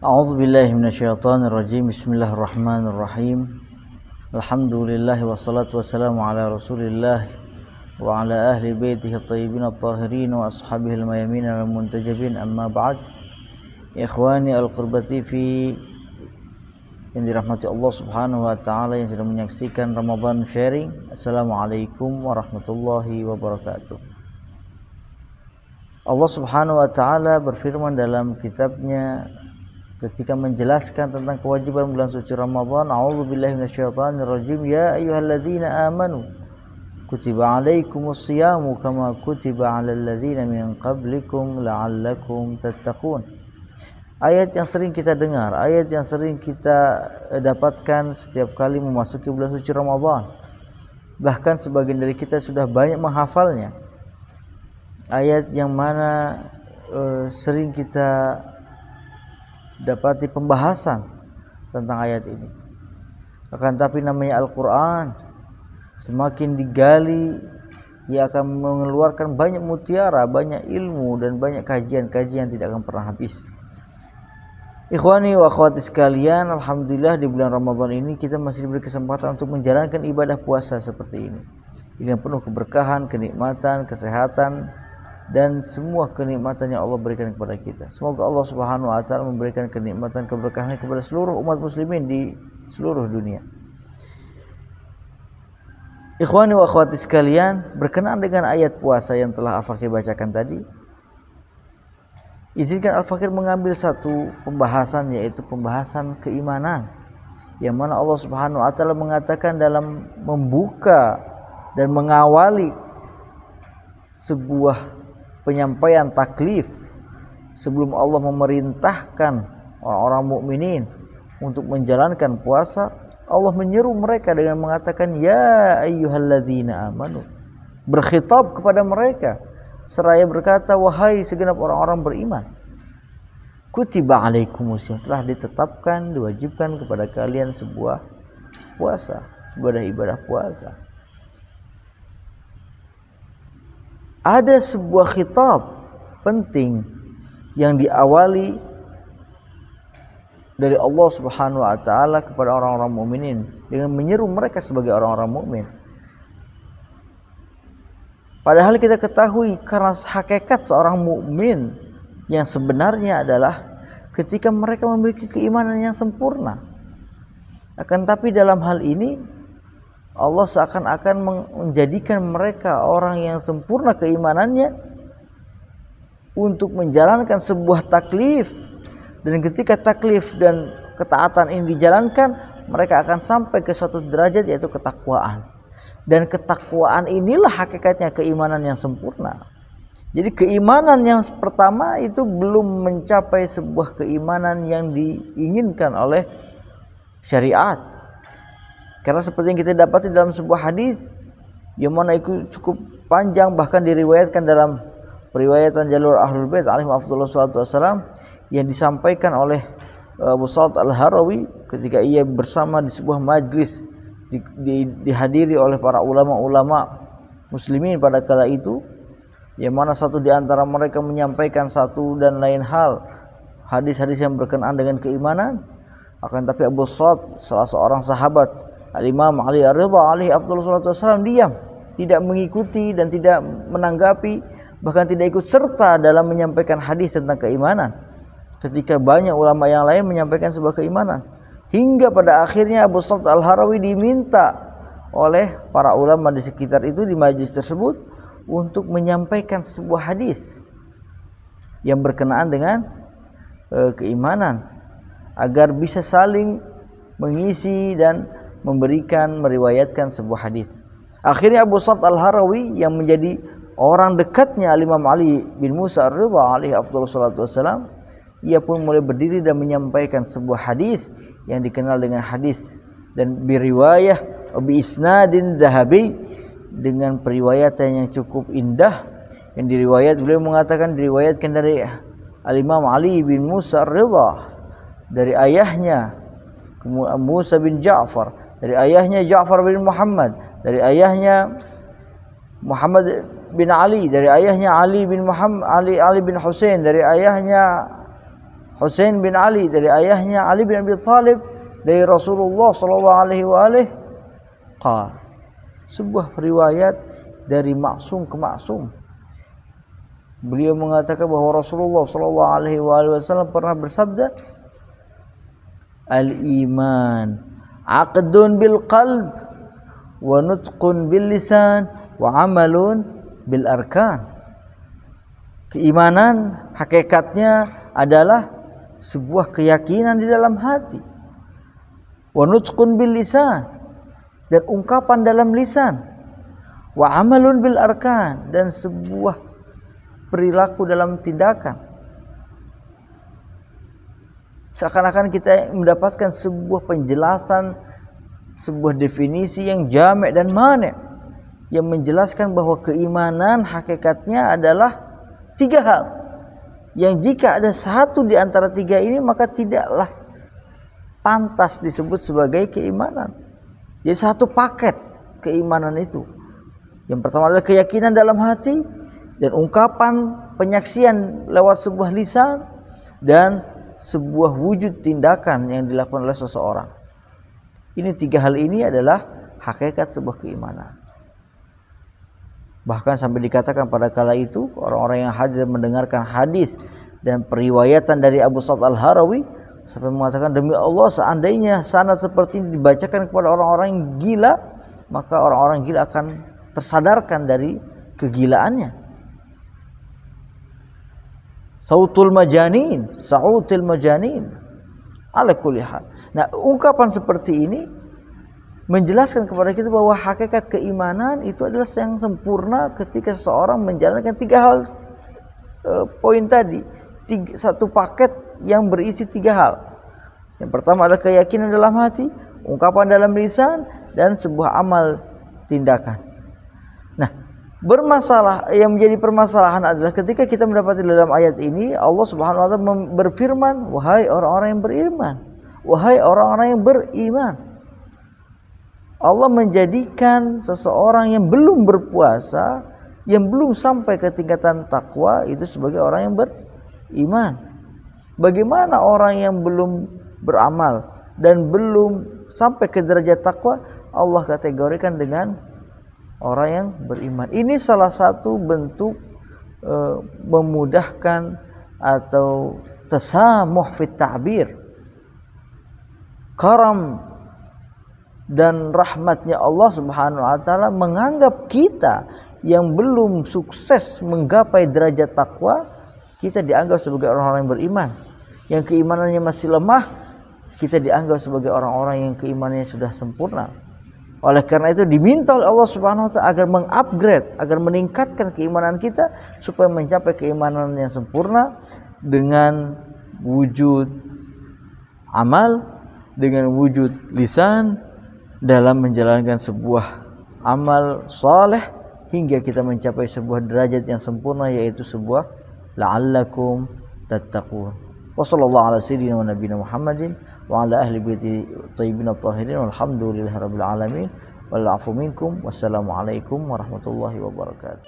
A'udzu billahi minasyaitonir rajim. Bismillahirrahmanirrahim. Alhamdulillah wassalatu wassalamu ala Rasulillah wa ala ahli baitihi at-tayyibin at-tahirin wa ashabihi al-mayamin al-muntajabin. Amma ba'd. Ikhwani al-qurbati fi yang dirahmati Allah Subhanahu wa taala yang sedang menyaksikan Ramadan Sharing. Assalamualaikum warahmatullahi wabarakatuh. Allah Subhanahu wa taala berfirman dalam kitabnya ketika menjelaskan tentang kewajiban bulan suci Ramadan, a'udzubillahi minasyaitonir rajim, ya ayyuhalladzina amanu kutiba alaikumus shiyamu kama kutiba alal ladzina min qablikum la'allakum tattaqun. Ayat yang sering kita dengar, ayat yang sering kita dapatkan setiap kali memasuki bulan suci Ramadan. Bahkan sebagian dari kita sudah banyak menghafalnya. Ayat yang mana sering kita dapati pembahasan tentang ayat ini. Akan tapi namanya Al-Quran, semakin digali ia akan mengeluarkan banyak mutiara, banyak ilmu dan banyak kajian-kajian yang tidak akan pernah habis. Ikhwani wa akhwati sekalian, alhamdulillah di bulan Ramadan ini kita masih diberi kesempatan untuk menjalankan ibadah puasa seperti ini dengan penuh keberkahan, kenikmatan, kesehatan dan semua kenikmatan yang Allah berikan kepada kita. Semoga Allah Subhanahu wa taala memberikan kenikmatan, keberkahan kepada seluruh umat muslimin di seluruh dunia. Ikhwani wa akhwati sekalian, berkenaan dengan ayat puasa yang telah Al-Fakir bacakan tadi, izinkan Al-Fakir mengambil satu pembahasan, yaitu pembahasan keimanan, yang mana Allah Subhanahu wa taala mengatakan dalam membuka dan mengawali sebuah penyampaian taklif sebelum Allah memerintahkan orang-orang mukminin untuk menjalankan puasa, Allah menyeru mereka dengan mengatakan ya ayyuhalladzina amanu, berkhitab kepada mereka seraya berkata wahai segenap orang-orang beriman, kutiba alaikumusiyam, telah ditetapkan, diwajibkan kepada kalian sebuah puasa, ibadah puasa. Ada sebuah khitab penting yang diawali dari Allah Subhanahu wa taala kepada orang-orang mukminin dengan menyeru mereka sebagai orang-orang mukmin. Padahal kita ketahui karena hakikat seorang mukmin yang sebenarnya adalah ketika mereka memiliki keimanan yang sempurna. Akan tapi dalam hal ini Allah seakan-akan menjadikan mereka orang yang sempurna keimanannya untuk menjalankan sebuah taklif, dan ketika taklif dan ketaatan ini dijalankan, mereka akan sampai ke suatu derajat yaitu ketakwaan, dan ketakwaan inilah hakikatnya keimanan yang sempurna. Jadi keimanan yang pertama itu belum mencapai sebuah keimanan yang diinginkan oleh syariat. Karena seperti yang kita dapati dalam sebuah hadis yang mana itu cukup panjang, bahkan diriwayatkan dalam periwayatan jalur Ahlul Bait alaihi wassalam, yang disampaikan oleh Abu Sa'id Al-Harawi ketika ia bersama di sebuah majlis dihadiri oleh para ulama-ulama muslimin pada kala itu, yang mana satu di antara mereka menyampaikan satu dan lain hal, hadis-hadis yang berkenaan dengan keimanan. Akan tapi Abu Sa'id, salah seorang sahabat Al-Imam Ali Ar-Ridha alaihi wassalam, diam, tidak mengikuti dan tidak menanggapi, bahkan tidak ikut serta dalam menyampaikan hadis tentang keimanan, ketika banyak ulama yang lain menyampaikan sebuah keimanan. Hingga pada akhirnya Abu Sa'id Al-Harawi diminta oleh para ulama di sekitar itu, di majlis tersebut, untuk menyampaikan sebuah hadis yang berkenaan dengan keimanan, agar bisa saling mengisi dan meriwayatkan sebuah hadis. Akhirnya Abu Sa'id Al-Harawi yang menjadi orang dekatnya Imam Ali bin Musa Ar-Ridha alaihi wassalam, ia pun mulai berdiri dan menyampaikan sebuah hadis yang dikenal dengan hadis dan biriwayah bi isnadin dhahabi, dengan periwayatan yang cukup indah, yang beliau mengatakan diriwayatkan dari Al-Imam Ali bin Musa Ar-Ridha dari ayahnya Musa bin Ja'far, dari ayahnya Ja'far bin Muhammad, dari ayahnya Muhammad bin Ali, dari ayahnya Ali bin Muhammad, Ali bin Husain, dari ayahnya Husain bin Ali dari ayahnya Ali bin Abi Thalib dari Rasulullah sallallahu alaihi wasallam. Sebuah riwayat dari maksum ke maksum. Beliau mengatakan bahwa Rasulullah sallallahu alaihi wasallam pernah bersabda, al-iman aqdun bil qalb wa nutqun bil lisan wa amalun bil arkan. Keimanan hakikatnya adalah sebuah keyakinan di dalam hati. Wa nutqun bil lisan, dan ungkapan dalam lisan. Wa amalun bil arkan, dan sebuah perilaku dalam tindakan. Seakan-akan kita mendapatkan sebuah penjelasan, sebuah definisi yang jamek dan mane, yang menjelaskan bahwa keimanan hakikatnya adalah 3 hal, yang jika ada satu di antara 3 ini maka tidaklah pantas disebut sebagai keimanan. Jadi satu paket keimanan itu. Yang pertama adalah keyakinan dalam hati, dan ungkapan penyaksian lewat sebuah lisan, dan sebuah wujud tindakan yang dilakukan oleh seseorang. Ini 3 hal ini adalah hakikat sebuah keimanan. Bahkan sampai dikatakan pada kala itu orang-orang yang hadir mendengarkan hadis dan periwayatan dari Abu Sa'd Al-Harawi sampai mengatakan, demi Allah seandainya sanad seperti ini dibacakan kepada orang-orang yang gila, maka orang-orang gila akan tersadarkan dari kegilaannya. Sautul majanin ala kulli hal. Nah, ungkapan seperti ini menjelaskan kepada kita bahwa hakikat keimanan itu adalah yang sempurna ketika seseorang menjalankan 3 hal poin tadi. Satu paket yang berisi 3 hal. Yang pertama adalah keyakinan dalam hati, ungkapan dalam lisan, dan sebuah amal tindakan. Nah, yang menjadi permasalahan adalah ketika kita mendapati dalam ayat ini Allah Subhanahu wa taala berfirman, wahai orang-orang yang beriman, wahai orang-orang yang beriman. Allah menjadikan seseorang yang belum berpuasa, yang belum sampai ke tingkatan takwa itu sebagai orang yang beriman. Bagaimana orang yang belum beramal dan belum sampai ke derajat takwa Allah kategorikan dengan orang yang beriman? Ini salah satu bentuk memudahkan atau tasamuh fit ta'bir, karam dan rahmatnya Allah Subhanahu wa taala menganggap kita yang belum sukses menggapai derajat takwa, kita dianggap sebagai orang-orang yang beriman. Yang keimanannya masih lemah, kita dianggap sebagai orang-orang yang keimanannya sudah sempurna. Oleh karena itu diminta oleh Allah Subhanahu wa taala agar mengupgrade, agar meningkatkan keimanan kita supaya mencapai keimanan yang sempurna dengan wujud amal, dengan wujud lisan dalam menjalankan sebuah amal saleh hingga kita mencapai sebuah derajat yang sempurna, yaitu sebuah la'allakum tattaqun. Wa sallallahu ala sayyidina wa nabiyina Muhammadin wa ala ahli baiti thayyibin at-tahirin walhamdulillahi rabbil alamin wal afu minkum. Wassalamu alaikum warahmatullahi wabarakatuh.